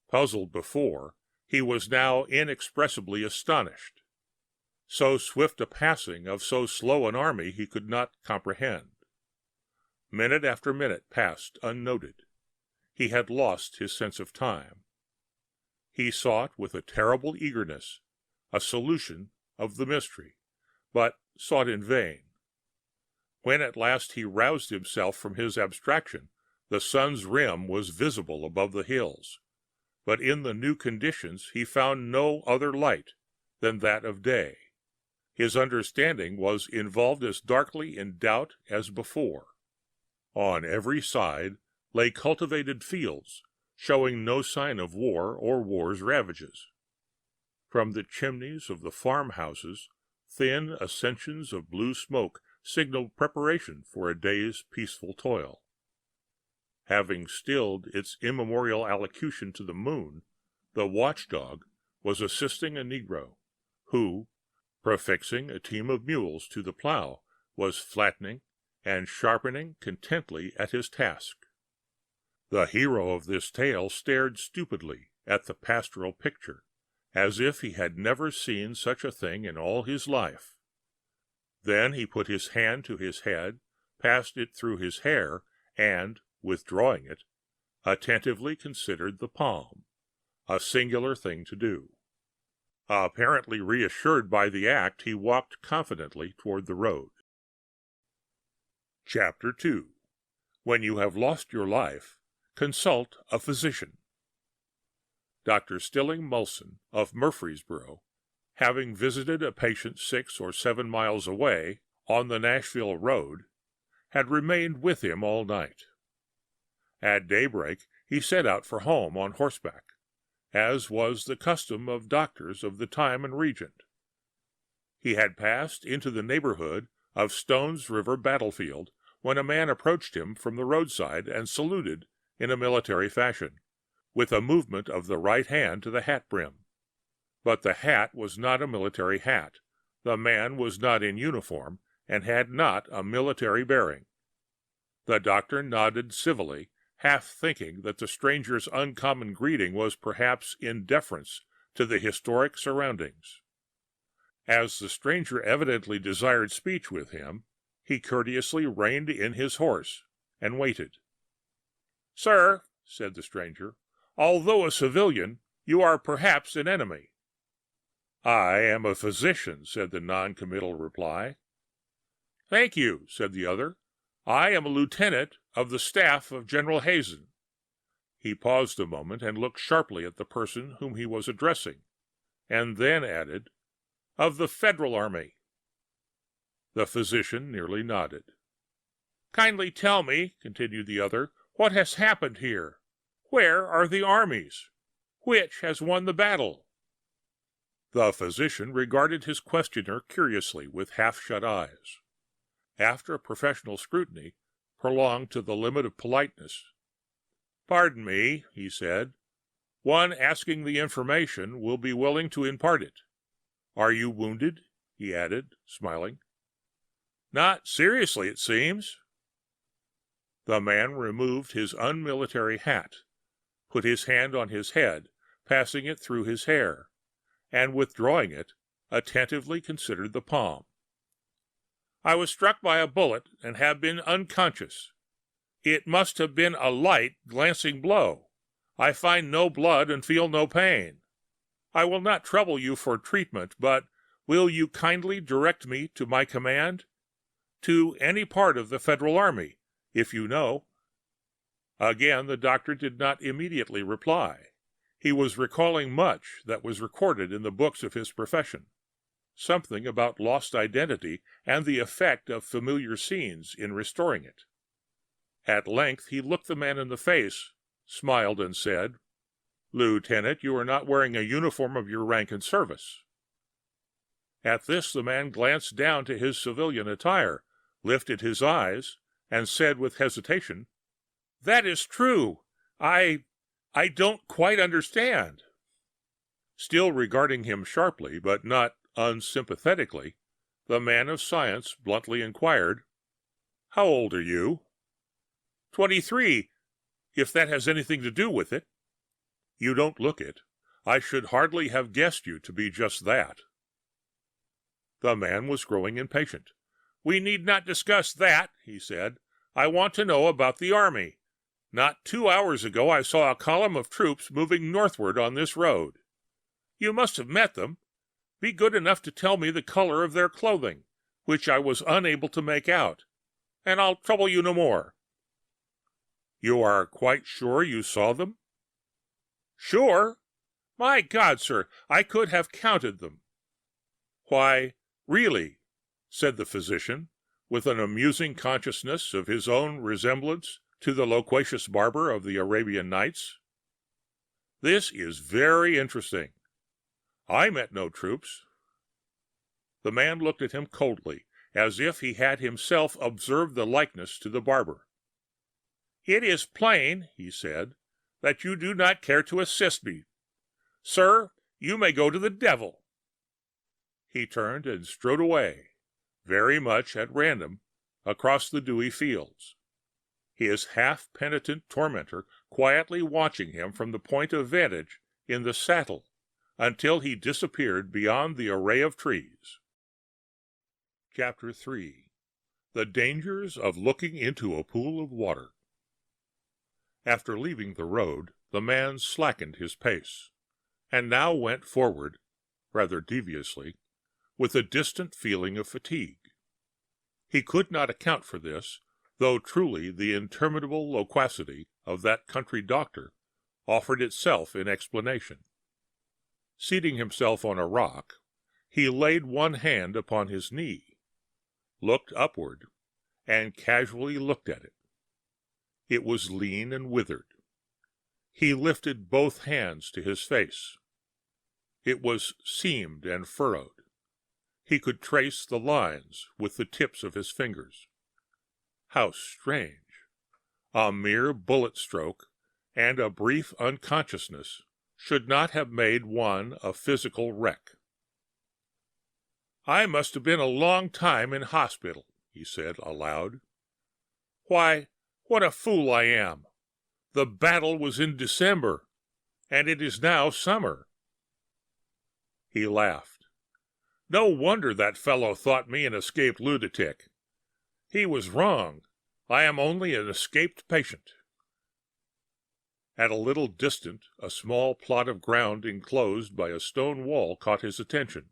Puzzled before, he was now inexpressibly astonished. So swift a passing of so slow an army he could not comprehend. Minute after minute passed unnoted. He had lost his sense of time. He sought with a terrible eagerness a solution of the mystery, but sought in vain. When at last he roused himself from his abstraction, the sun's rim was visible above the hills, but in the new conditions he found no other light than that of day. His understanding was involved as darkly in doubt as before. On every side lay cultivated fields, showing no sign of war or war's ravages. From the chimneys of the farmhouses, thin ascensions of blue smoke signaled preparation for a day's peaceful toil. Having stilled its immemorial allocution to the moon, the watchdog was assisting a negro, who, prefixing a team of mules to the plow, was flattening and sharpening contentedly at his task. The hero of this tale stared stupidly at the pastoral picture, as if he had never seen such a thing in all his life. Then he put his hand to his head, passed it through his hair, and, withdrawing it, attentively considered the palm, a singular thing to do. Apparently reassured by the act, he walked confidently toward the road. Chapter 2. When you have lost your life, consult a physician. Dr. Stilling Mulson of Murfreesboro, having visited a patient 6 or 7 miles away on the Nashville road, had remained with him all night. At daybreak he set out for home on horseback, as was the custom of doctors of the time and region. He had passed into the neighborhood of Stone's River battlefield when a man approached him from the roadside and saluted in a military fashion, with a movement of the right hand to the hat brim. But the hat was not a military hat, the man was not in uniform, and had not a military bearing. The doctor nodded civilly, half thinking that the stranger's uncommon greeting was perhaps in deference to the historic surroundings. As the stranger evidently desired speech with him, he courteously reined in his horse and waited. "Sir," said the stranger, "although a civilian, you are perhaps an enemy." "I am a physician," said the non-committal reply. "Thank you," said the other. "I am a lieutenant of the staff of General Hazen." He paused a moment and looked sharply at the person whom he was addressing, and then added, "of the Federal Army." The physician merely nodded. "Kindly tell me," continued the other, "what has happened here? Where are the armies? Which has won the battle?" The physician regarded his questioner curiously with half-shut eyes. After a professional scrutiny, prolonged to the limit of politeness, "Pardon me," he said. "One asking the information will be willing to impart it. Are you wounded?" he added, smiling. "Not seriously, it seems." The man removed his unmilitary hat, put his hand on his head, passing it through his hair, and withdrawing it, attentively considered the palm. "I was struck by a bullet and have been unconscious. It must have been a light, glancing blow. I find no blood and feel no pain. I will not trouble you for treatment, but will you kindly direct me to my command? To any part of the Federal Army, if you know." Again, the doctor did not immediately reply. He was recalling much that was recorded in the books of his profession, something about lost identity and the effect of familiar scenes in restoring it. At length he looked the man in the face, smiled, and said, "Lieutenant, you are not wearing a uniform of your rank and service." At this the man glanced down to his civilian attire, lifted his eyes, and said with hesitation, "That is true. I don't quite understand." Still regarding him sharply, but not unsympathetically, the man of science bluntly inquired, "How old are you?" 23, if that has anything to do with it." "You don't look it. I should hardly have guessed you to be just that." The man was growing impatient. "We need not discuss that," he said. "I want to know about the army. Not 2 hours ago I saw a column of troops moving northward on this road. You must have met them. Be good enough to tell me the color of their clothing, which I was unable to make out, and I'll trouble you no more." "You are quite sure you saw them?" "Sure? My God, sir, I could have counted them." "Why, really," said the physician, with an amusing consciousness of his own resemblance to the loquacious barber of the Arabian Nights, "this is very interesting. I met no troops." The man looked at him coldly, as if he had himself observed the likeness to the barber. "It is plain," he said, "that you do not care to assist me. Sir, you may go to the devil." He turned and strode away, very much at random, across the dewy fields, his half-penitent tormentor quietly watching him from the point of vantage in the saddle until he disappeared beyond the array of trees. Chapter 3. The Dangers of Looking into a Pool of Water. After leaving the road, the man slackened his pace, and now went forward, rather deviously, with a distant feeling of fatigue. He could not account for this, though truly the interminable loquacity of that country doctor offered itself in explanation. Seating himself on a rock, he laid one hand upon his knee, looked upward, and casually looked at it. It was lean and withered. He lifted both hands to his face. It was seamed and furrowed. He could trace the lines with the tips of his fingers. How strange! A mere bullet stroke and a brief unconsciousness should not have made one a physical wreck. "I must have been a long time in hospital," he said aloud. "Why, what a fool I am! The battle was in December, and it is now summer." He laughed. "No wonder that fellow thought me an escaped lunatic. He was wrong. I am only an escaped patient." At a little distance, a small plot of ground enclosed by a stone wall caught his attention.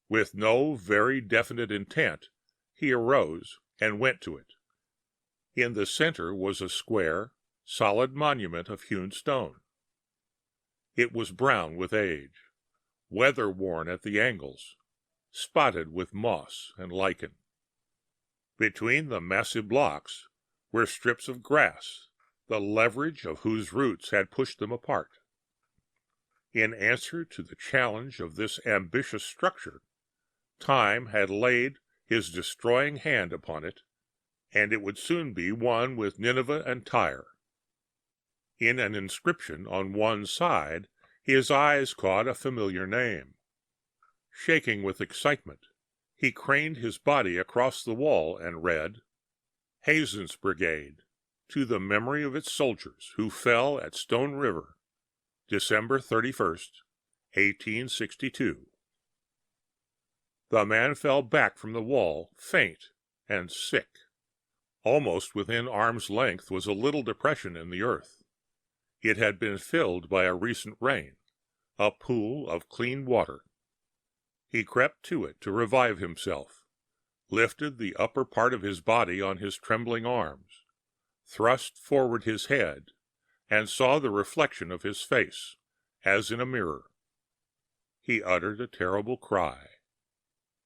With no very definite intent, he arose and went to it. In the center was a square, solid monument of hewn stone. It was brown with age, weather-worn at the angles, spotted with moss and lichen. Between the massive blocks were strips of grass, the leverage of whose roots had pushed them apart. In answer to the challenge of this ambitious structure, Time had laid his destroying hand upon it, and it would soon be one with Nineveh and Tyre. In an inscription on one side, his eyes caught a familiar name. Shaking with excitement, he craned his body across the wall and read, "Hazen's Brigade, to the memory of its soldiers who fell at Stone River, December 31st, 1862. The man fell back from the wall, faint and sick. Almost within arm's length was a little depression in the earth. It had been filled by a recent rain, a pool of clean water. He crept to it to revive himself, lifted the upper part of his body on his trembling arms, thrust forward his head, and saw the reflection of his face, as in a mirror. He uttered a terrible cry.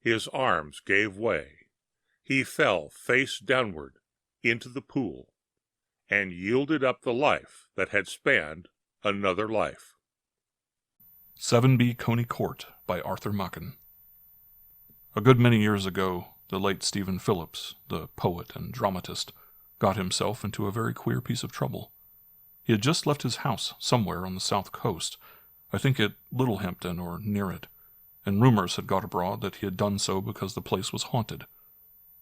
His arms gave way. He fell face downward into the pool, and yielded up the life that had spanned another life. 7B Coney Court by Arthur Machen. A good many years ago, the late Stephen Phillips, the poet and dramatist, got himself into a very queer piece of trouble. He had just left his house somewhere on the south coast, I think at Littlehampton or near it, and rumors had got abroad that he had done so because the place was haunted.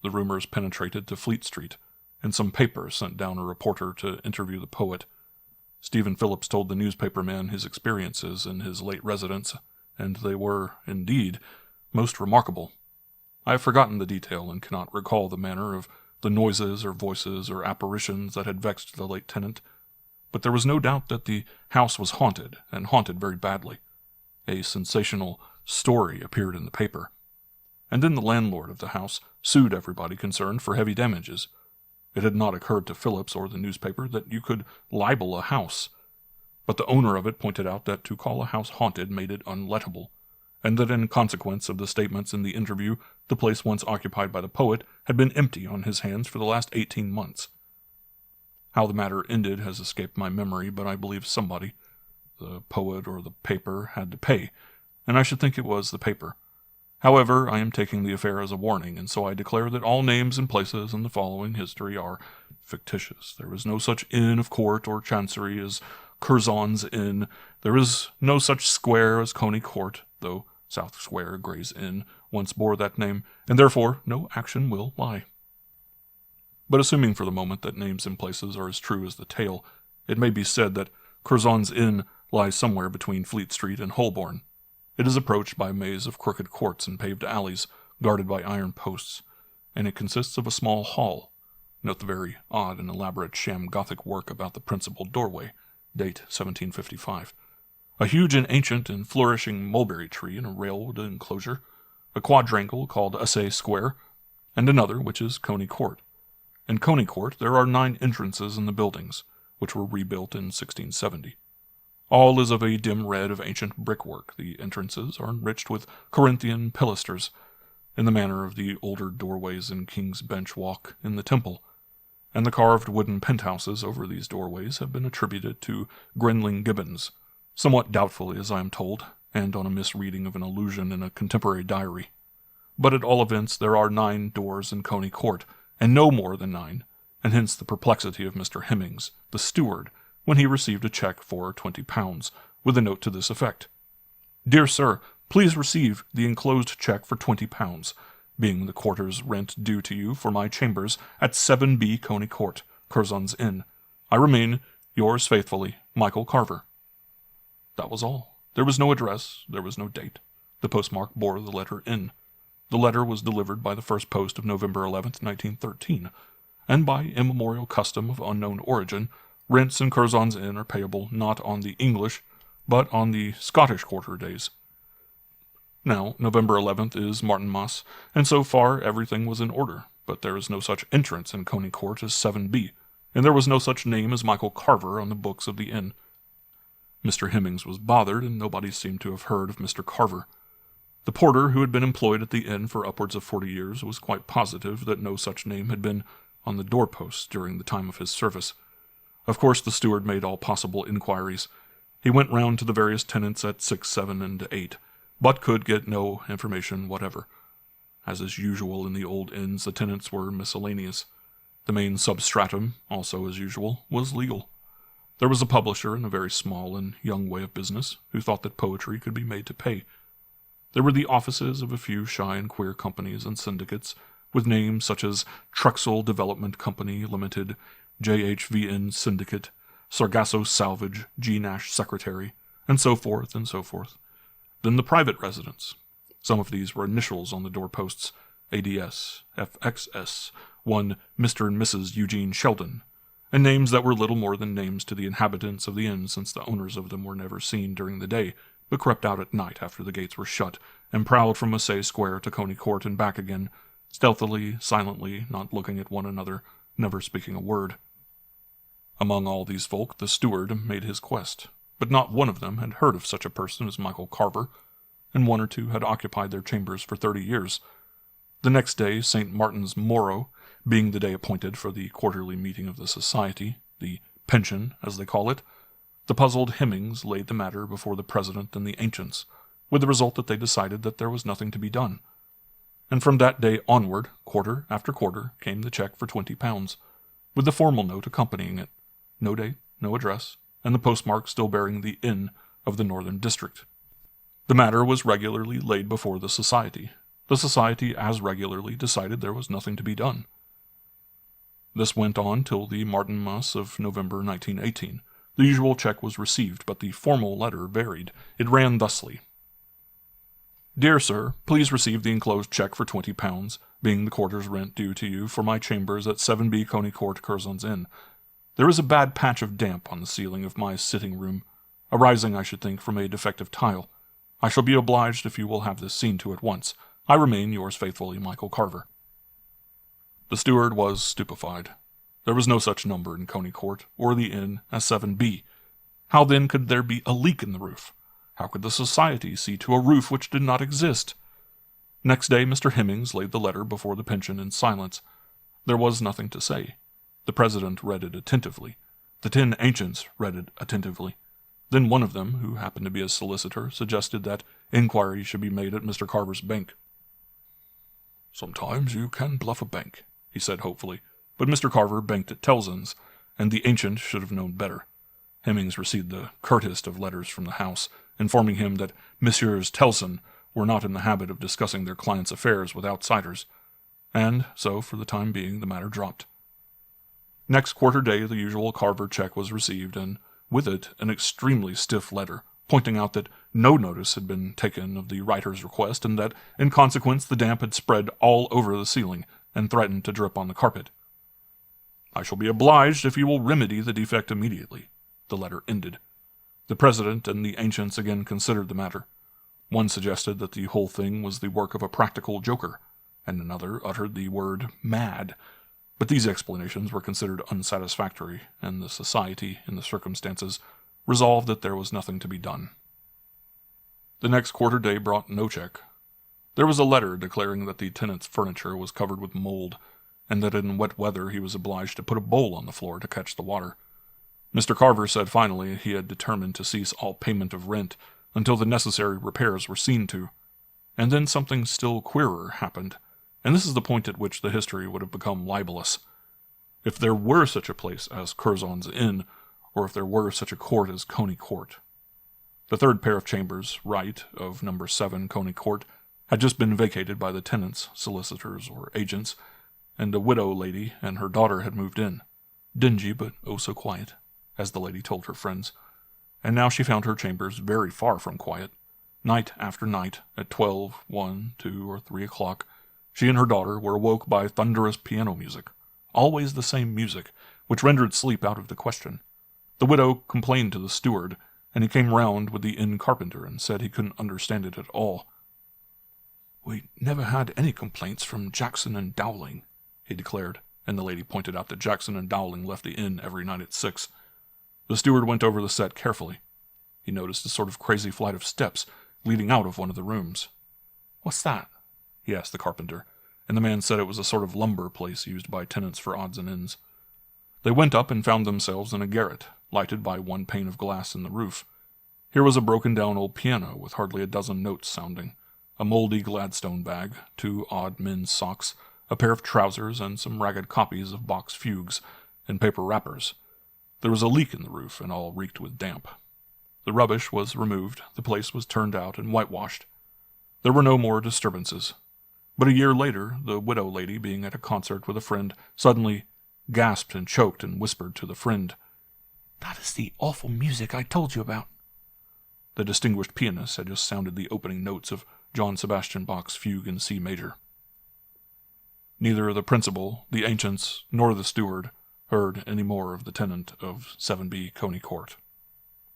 The rumors penetrated to Fleet Street, and some paper sent down a reporter to interview the poet. Stephen Phillips told the newspaper man his experiences in his late residence, and they were, indeed, most remarkable. I have forgotten the detail and cannot recall the manner of the noises or voices or apparitions that had vexed the late tenant, but there was no doubt that the house was haunted, and haunted very badly. A sensational story appeared in the paper, and then the landlord of the house sued everybody concerned for heavy damages. It had not occurred to Phillips or the newspaper that you could libel a house, but the owner of it pointed out that to call a house haunted made it unlettable, and that in consequence of the statements in the interview, the place once occupied by the poet had been empty on his hands for the last 18 months. How the matter ended has escaped my memory, but I believe somebody, the poet or the paper, had to pay, and I should think it was the paper. However, I am taking the affair as a warning, and so I declare that all names and places in the following history are fictitious. There is no such inn of court or chancery as Curzon's Inn. There is no such square as Coney Court, though South Square, Gray's Inn, once bore that name, and therefore no action will lie. But assuming for the moment that names and places are as true as the tale, it may be said that Curzon's Inn lies somewhere between Fleet Street and Holborn. It is approached by a maze of crooked courts and paved alleys, guarded by iron posts, and it consists of a small hall. Note the very odd and elaborate sham Gothic work about the principal doorway, date 1755. A huge and ancient and flourishing mulberry tree in a railed enclosure, a quadrangle called Assay Square, and another which is Coney Court. In Coney Court there are 9 entrances in the buildings, which were rebuilt in 1670. All is of a dim red of ancient brickwork. The entrances are enriched with Corinthian pilasters, in the manner of the older doorways in King's Bench Walk in the Temple, and the carved wooden penthouses over these doorways have been attributed to Grenling Gibbons, somewhat doubtfully as I am told, and on a misreading of an allusion in a contemporary diary. But at all events there are 9 doors in Coney Court, and no more than 9, and hence the perplexity of Mr. Hemmings, the steward, when he received a check for £20, with a note to this effect: "Dear Sir, please receive the enclosed check for £20, being the quarter's rent due to you for my chambers at 7B Coney Court, Curzon's Inn. I remain, yours faithfully, Michael Carver." That was all. There was no address, there was no date. The postmark bore the letter N. The letter was delivered by the first post of November 11th, 1913, and by immemorial custom of unknown origin, rents in Curzon's Inn are payable not on the English, but on the Scottish quarter days. Now, November 11th is Martinmas, and so far everything was in order, but there is no such entrance in Coney Court as 7B, and there was no such name as Michael Carver on the books of the inn. Mr. Hemmings was bothered, and nobody seemed to have heard of Mr. Carver. The porter, who had been employed at the inn for upwards of 40 years, was quite positive that no such name had been on the doorposts during the time of his service. Of course the steward made all possible inquiries. He went round to the various tenants at 6, 7, and 8, but could get no information whatever. As is usual in the old inns, the tenants were miscellaneous. The main substratum, also as usual, was legal. There was a publisher in a very small and young way of business, who thought that poetry could be made to pay. There were the offices of a few shy and queer companies and syndicates, with names such as Truxell Development Company Limited, JHVN Syndicate, Sargasso Salvage, G. Nash Secretary, and so forth and so forth. Then the private residents. Some of these were initials on the doorposts: ADS, FXS, one Mr. and Mrs. Eugene Sheldon, and names that were little more than names to the inhabitants of the inn, since the owners of them were never seen during the day, but crept out at night after the gates were shut, and prowled from Assay Square to Coney Court and back again, stealthily, silently, not looking at one another, never speaking a word. Among all these folk, the steward made his quest, but not one of them had heard of such a person as Michael Carver, and one or two had occupied their chambers for 30 years. The next day, St. Martin's Morrow, being the day appointed for the quarterly meeting of the society, the pension, as they call it, the puzzled Hemmings laid the matter before the president and the ancients, with the result that they decided that there was nothing to be done. And from that day onward, quarter after quarter, came the check for £20, with the formal note accompanying it. No date, no address, and the postmark still bearing the Inn of the Northern District. The matter was regularly laid before the society. The society as regularly decided there was nothing to be done. This went on till the Martinmas of November 1918. The usual check was received, but the formal letter varied. It ran thusly: Dear Sir, please receive the enclosed check for £20, being the quarter's rent due to you for my chambers at 7B Coney Court, Curzon's Inn. There is a bad patch of damp on the ceiling of my sitting room, arising, I should think, from a defective tile. I shall be obliged if you will have this seen to at once. I remain yours faithfully, Michael Carver. The steward was stupefied. There was no such number in Coney Court, or the inn, as 7B. How then could there be a leak in the roof? How could the society see to a roof which did not exist? Next day Mr. Hemmings laid the letter before the pension in silence. There was nothing to say. The president read it attentively. The 10 ancients read it attentively. Then one of them, who happened to be a solicitor, suggested that inquiry should be made at Mr. Carver's bank. Sometimes you can bluff a bank, he said hopefully, but Mr. Carver banked at Tellson's, and the ancient should have known better. Hemmings received the curtest of letters from the house, informing him that Messrs. Tellson were not in the habit of discussing their clients' affairs with outsiders, and so, for the time being, the matter dropped. Next quarter day the usual Carver check was received, and with it an extremely stiff letter, pointing out that no notice had been taken of the writer's request, and that, in consequence, the damp had spread all over the ceiling, and threatened to drip on the carpet. I shall be obliged if you will remedy the defect immediately, the letter ended. The president and the ancients again considered the matter. One suggested that the whole thing was the work of a practical joker, and another uttered the word mad. But these explanations were considered unsatisfactory, and the society, in the circumstances, resolved that there was nothing to be done. The next quarter day brought no check. There was a letter declaring that the tenant's furniture was covered with mold, and that in wet weather he was obliged to put a bowl on the floor to catch the water. Mr. Carver said finally he had determined to cease all payment of rent until the necessary repairs were seen to. And then something still queerer happened, and this is the point at which the history would have become libelous. If there were such a place as Curzon's Inn, or if there were such a court as Coney Court. The third pair of chambers, right, of number 7 Coney Court, had just been vacated by the tenants, solicitors, or agents, and a widow lady and her daughter had moved in. Dingy, but oh so quiet, as the lady told her friends. And now she found her chambers very far from quiet. Night after night, at 12, 1, 2, or 3 o'clock, she and her daughter were awoke by thunderous piano music, always the same music, which rendered sleep out of the question. The widow complained to the steward, and he came round with the inn carpenter and said he couldn't understand it at all. We never had any complaints from Jackson and Dowling, he declared, and the lady pointed out that Jackson and Dowling left the inn every night at 6. The steward went over the set carefully. He noticed a sort of crazy flight of steps leading out of one of the rooms. What's that? He asked the carpenter, and the man said it was a sort of lumber place used by tenants for odds and ends. They went up and found themselves in a garret, lighted by one pane of glass in the roof. Here was a broken-down old piano with hardly a dozen notes sounding, a mouldy Gladstone bag, 2 odd men's socks, a pair of trousers, and some ragged copies of Bach's fugues, and paper wrappers. There was a leak in the roof, and all reeked with damp. The rubbish was removed, the place was turned out and whitewashed. There were no more disturbances. But a year later, the widow lady, being at a concert with a friend, suddenly gasped and choked and whispered to the friend, "That is the awful music I told you about." The distinguished pianist had just sounded the opening notes of John Sebastian Bach's fugue in C major. Neither the principal, the ancients, nor the steward heard any more of the tenant of 7B Coney Court.